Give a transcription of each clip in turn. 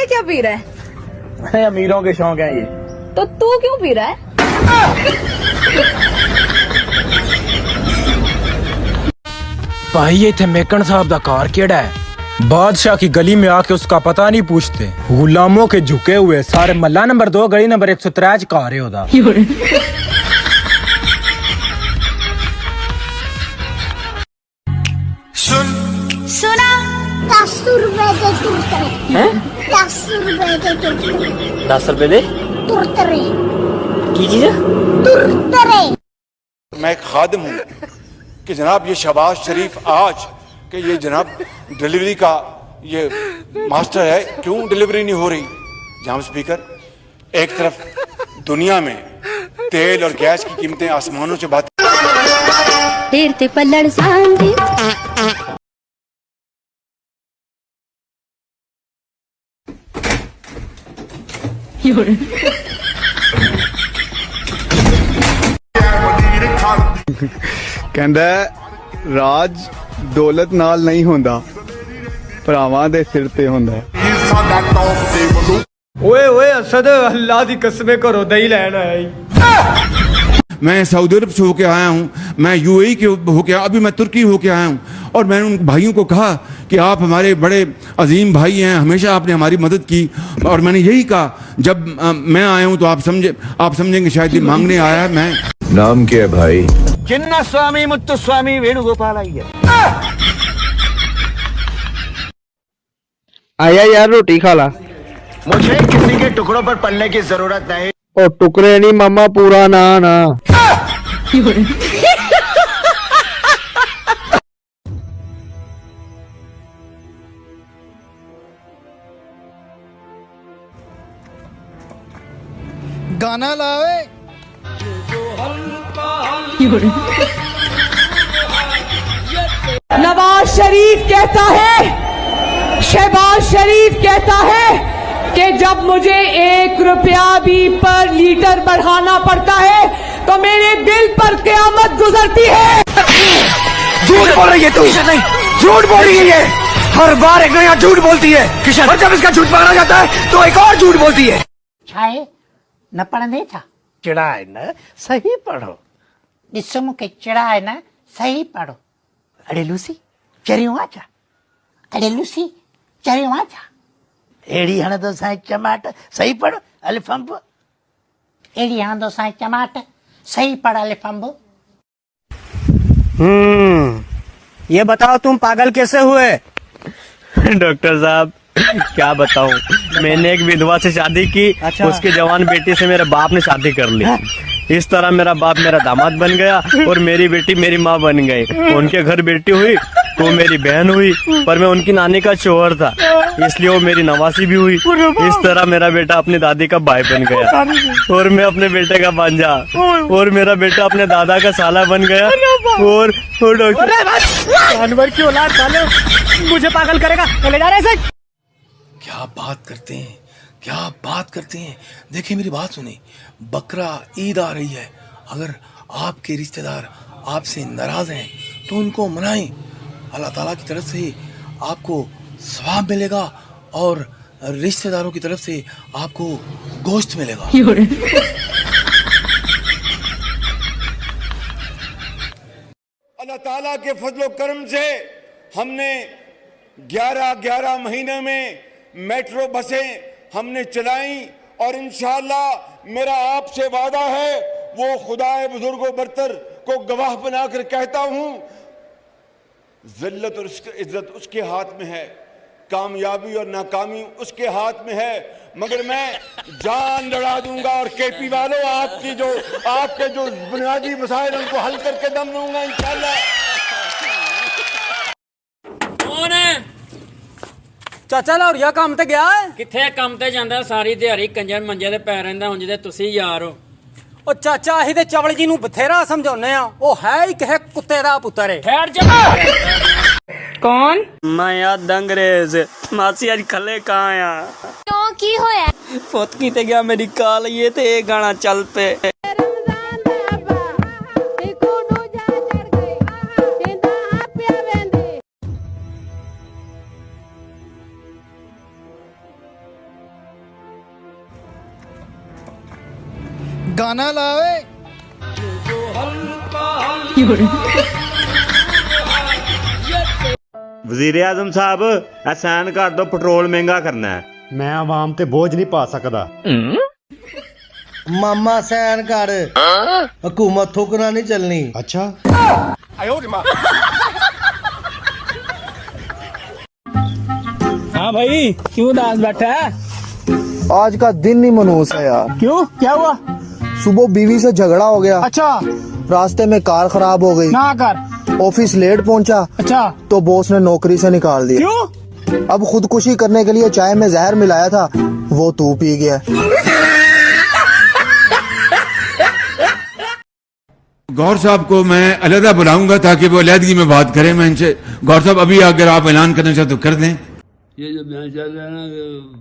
ये क्या पी रहा है? अमीरों के शौक है ये। तो तू क्यों पी रहा है? भाई ये थे मेकन साहब दा कार केड़ा है? बादशाह की गली में आके उसका पता नहीं पूछते, गुलामों के झुके हुए सारे। मल्ला नंबर 2 गली नंबर 103 कार है ओदा। सुना 10 रुपए दे तुरतरे हैं? 10 रुपए दे तुरतरे। 10 रुपए दे तुरतरे की चीज है? तुरतरे। मैं एक खादिम हूँ कि जनाब ये शहबाज शरीफ आज कि ये जनाब डिलीवरी का ये मास्टर है, क्यों डिलीवरी नहीं हो रही? जाम स्पीकर, एक तरफ दुनिया में तेल और गैस की कीमतें आसमानों से बात तीर्थ पल्लड़ सांदी कहंदा राज दौलत नाल नहीं होंदा, भरावां दे सिर ते होंदा। ओए ओए असद, अल्लाह दी कसमें करो दही लैन आया। मैं सऊदी अरब से होके आया हूँ, मैं यूएई के होके, अभी मैं तुर्की होके आया हूँ, और मैंने उन भाइयों को कहा कि आप हमारे बड़े अजीम भाई हैं, हमेशा आपने हमारी मदद की। और मैंने यही कहा जब मैं आया हूँ तो आप समझेंगे शायद ये मांगने आया है। मैं नाम क्या है भाई? चिन्ना स्वामी मुत्तु स्वामी वेणुगोपाल आया यार रोटी खा ला। मुझे किसी के टुकड़ों पर पलने की जरूरत नहीं। और टुकड़े नहीं मामा, पूरा ना ना। गाना लावे नवाज शरीफ कहता है, शहबाज शरीफ कहता है कि जब मुझे 1 रुपया भी पर लीटर बढ़ाना पड़ता है तो मेरे दिल पर क़यामत गुजरती है। झूठ बोल रही है तू, झूठ बोल रही है ये। हर बार एक नया झूठ बोलती है किशन, और जब इसका झूठ पकड़ा जाता है तो एक और झूठ बोलती है। छाए न पढ़ने था चिड़ा है ना, सही पढ़ो। जिसम के चिड़ा है ना, सही पढ़ो। अरे लूसी चरियो आचा, अरे लूसी चरियो आचा। एड़ी हण दो साई चमाट, सही पढ़ो अलिफंब। एड़ी हण दो साई चमाट, सही पढ़ अलिफंब। ये बताओ तुम पागल कैसे हुए? डॉक्टर साहब क्या बताऊं, मैंने एक विधवा से शादी की। अच्छा। उसके जवान बेटी से मेरे बाप ने शादी कर ली। इस तरह मेरा बाप मेरा दामाद बन गया और मेरी बेटी मेरी माँ बन गई। उनके घर बेटी हुई तो मेरी बहन हुई, पर मैं उनकी नानी का शोहर था इसलिए वो मेरी नवासी भी हुई। इस तरह मेरा बेटा अपनी दादी का भाई बन गया और मैं अपने बेटे का भांजा, और मेरा बेटा अपने दादा का साला बन गया। और जानवर की औलाद साले मुझे पागल करेगा, चले जा रहे हैं। क्या बात करते हैं, क्या बात करते हैं। देखिए मेरी बात सुने, बकरा ईद आ रही है, अगर आपके रिश्तेदार आपसे नाराज हैं तो उनको मनाएं। अल्लाह ताला की तरफ से आपको सवाब मिलेगा और रिश्तेदारों की तरफ से आपको गोश्त मिलेगा। अल्लाह ताला के फजलो करम से हमने 11 महीने में मेट्रो बसें हमने चलाई, और इंशाअल्लाह मेरा आपसे वादा है, वो खुदाए बुजुर्गो बरतर को गवाह बनाकर कहता हूं, जिल्लत और इज्जत उसके हाथ में है, कामयाबी और नाकामी उसके हाथ में है, मगर मैं जान लड़ा दूंगा। और केपी वालों, आपके जो बुनियादी मसाइल उनको हल करके दम लूंगा इंशाअल्लाह। कौन है? चाचा लौरिया काम ते गया है? किथे काम ते जांदा सारी दिहाड़ी कंजर मंजे ते पै रहिंदा, हुण जिदे तुसी यार हो। ओ चाचा अही ते चवल जी नूं बथेरा समझाउने आ, ओ है ही कहे कुत्ते दा पुत्तर है। ठहर जा। कौन? मैं यार दंगरेज मासी आज खले कहाँ आया? क्यों की होया? फुत की ते गया मेरी काल, ये ते एक गाना चल पे। गाना लावे। वजीर आजम साहब एहसान कर दो, पेट्रोल महंगा करना है। मैं आवाम ते बोझ नहीं पा सकदा। मामा सैन कर, हुकूमत थुकना नहीं चलनी। अच्छा हाँ भाई, क्यों उदास बैठा है? आज का दिन ही मनहूस है यार। क्यों, क्या हुआ? सुबह बीवी से झगड़ा हो गया। अच्छा, रास्ते में कार खराब हो गई। ना कर। ऑफिस लेट पहुंचा। अच्छा, तो बॉस ने नौकरी से निकाल दिया। क्यों? अब खुदकुशी करने के लिए चाय में जहर मिलाया था, वो तू पी गया। गौर साहब को मैं अलहदा बुलाऊंगा ताकि वो अलहदगी में बात करें। मैं इनसे, गौर साहब अभी अगर आप ऐलान करना चाहते तो कर दें। ये जो बयान चल रहा है ना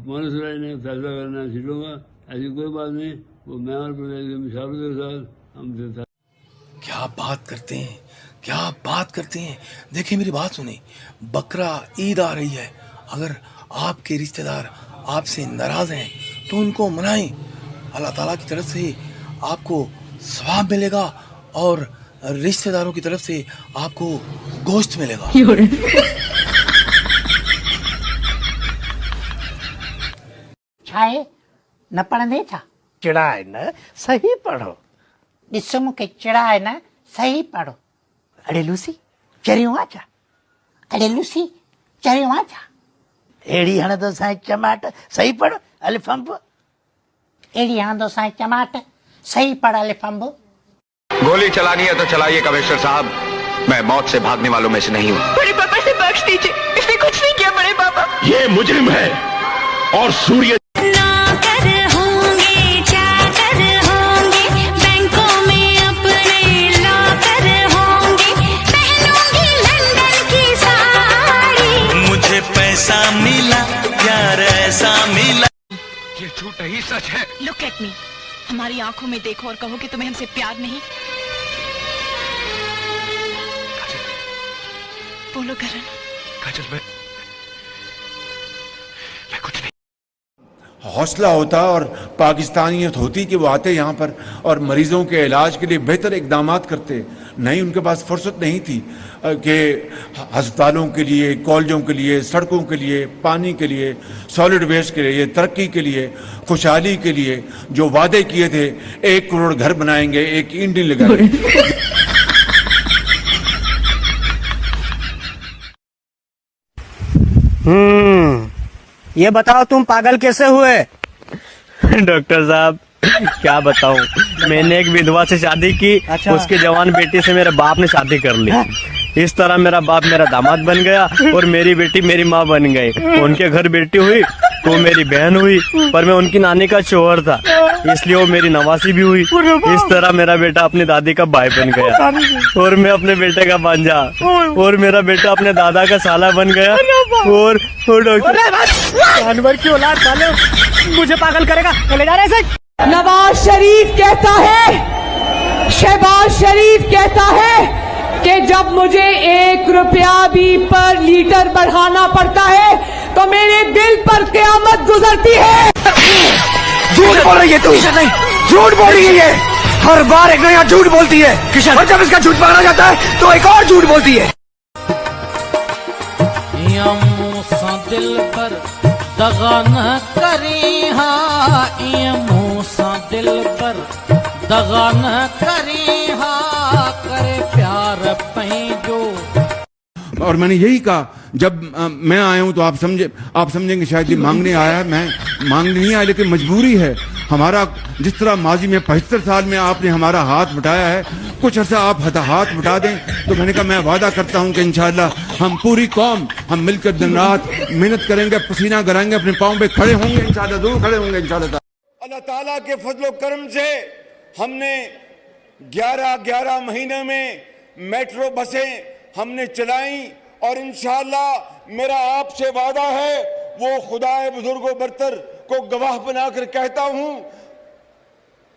मोनस राय ने फैसला करना सीटों का, ऐसी कोई बात नहीं। वो मैं और प्रदेश के मुशावरत के साथ हम क्या बात करते हैं, क्या बात करते हैं। देखिए मेरी बात सुने, बकरा ईद आ रही है। अगर आपके रिश्तेदार आपसे नाराज हैं तो उनको मनाएं। अल्लाह ताला की तरफ से आपको सवाब मिलेगा और रिश्तेदारों की तरफ से आपको गोश्त मिलेगा। छाए न पढ़ने छा चिड़ा है न, सही पढ़ो। ॾिसो मूंखे चिड़ा है न, सही पढ़ो। अड़े लूसी चरियूं आचा, अड़े लूसी चरियूं आचा। एड़ी हण दो साईं चमाट, सही पढ़ो। अलिफंब एड़ी हण दो साईं चमाट, सही पढ़ अलिफंब। गोली चलानी है तो चलाइए कमिश्नर साहब, मैं मौत से भागने वालों में से नहीं हूँ। बड़े पापा से बख्श दीजिए, इसने कुछ नहीं किया बड़े पापा। ये मुजरिम है और सूर्य पैसा मिला, प्यार ऐसा मिला। ये झूठ ही सच है। लुक एट मी, हमारी आंखों में देखो और कहो कि तुम्हें हमसे प्यार नहीं। बोलो करण। काजल, मैं कुछ नहीं। हौसला होता और पाकिस्तानियत होती कि वो आते यहाँ पर और मरीजों के इलाज के लिए बेहतर इकदाम करते। नहीं, उनके पास फुर्सत नहीं थी कि अस्पतालों के लिए, कॉलेजों के लिए, सड़कों के लिए, पानी के लिए, सॉलिड वेस्ट के लिए, तरक्की के लिए, खुशहाली के लिए जो वादे किए थे, 1 करोड़ घर बनाएंगे, 1 ईंट नहीं लगाएंगे। ये बताओ तुम पागल कैसे हुए? डॉक्टर साहब क्या बताऊं, मैंने एक विधवा से शादी की। अच्छा। उसके जवान बेटी से मेरे बाप ने शादी कर ली। इस तरह मेरा बाप मेरा दामाद बन गया और मेरी बेटी मेरी माँ बन गई। उनके घर बेटी हुई तो मेरी बहन हुई, पर मैं उनकी नानी का शोहर था, इसलिए वो मेरी नवासी भी हुई। इस तरह मेरा बेटा अपनी दादी का भाई बन गया और मैं अपने बेटे का भांजा, और मेरा बेटा अपने दादा का साला बन गया। और जानवर की औलाद साले मुझे पागल करेगा, चले जा रहे हैं। नवाज शरीफ कहता है, शहबाज शरीफ कहता है कि जब मुझे 1 रुपया भी पर लीटर बढ़ाना पड़ता है तो मेरे दिल पर क़यामत गुजरती है। झूठ बोल रही है तू। किशन नहीं, झूठ बोल रही है ये। हर बार एक नया झूठ बोलती है किशन, और जब इसका झूठ पकड़ा जाता है तो एक और झूठ बोलती है। दिल पर दगा न करी, हाँ मूसा दिल पर दगा न करी, हाँ करे प्यार पही जो। और मैंने यही कहा, जब मैं आया हूं तो आप समझेंगे शायद ये मांगने आया है। मैं मांगने नहीं आया, लेकिन मजबूरी है हमारा। जिस तरह माजी में 75 साल में आपने हमारा हाथ बटाया है, कुछ अर्सा आप हाथ बटा दें। तो मैंने कहा मैं वादा करता हूं कि इंशाअल्लाह हम पूरी कौम हम मिलकर दिन रात मेहनत करेंगे, पसीना गराएंगे, अपने पाँव पे खड़े होंगे इंशाअल्लाह, जरूर खड़े होंगे इंशाअल्लाह। अल्लाह ताला के फजलो करम से हमने 11 महीने में मेट्रो बसें हमने चलाई और इंशाअल्लाह मेरा आपसे वादा है, वो खुदाए बुजुर्गो बरतर को गवाह बनाकर कहता हूं,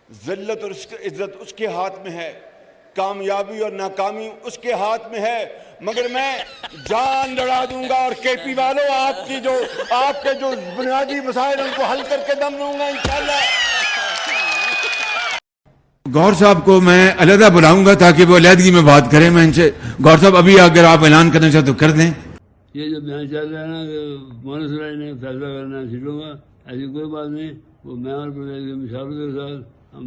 जिल्लत और इज्जत उसके हाथ में है, कामयाबी और नाकामी उसके हाथ में है, मगर मैं जान लड़ा दूंगा और केपी वालों आपके जो बुनियादी मसाइल उनको हल करके दम दूंगा इंशाअल्लाह। गौर साहब को मैं अलहदा बुलाऊंगा ताकि वो अलहदगी में बात करें। मैं इनसे गौर साहब अभी अगर आप ऐलान करना चाहते तो कर दें। ये जो बयान चल रहा है ना कि मोहन सराय ने फैसला करना सीटों का, ऐसी कोई बात नहीं। वो मैं और प्रदेश के मुशावरत के साथ हम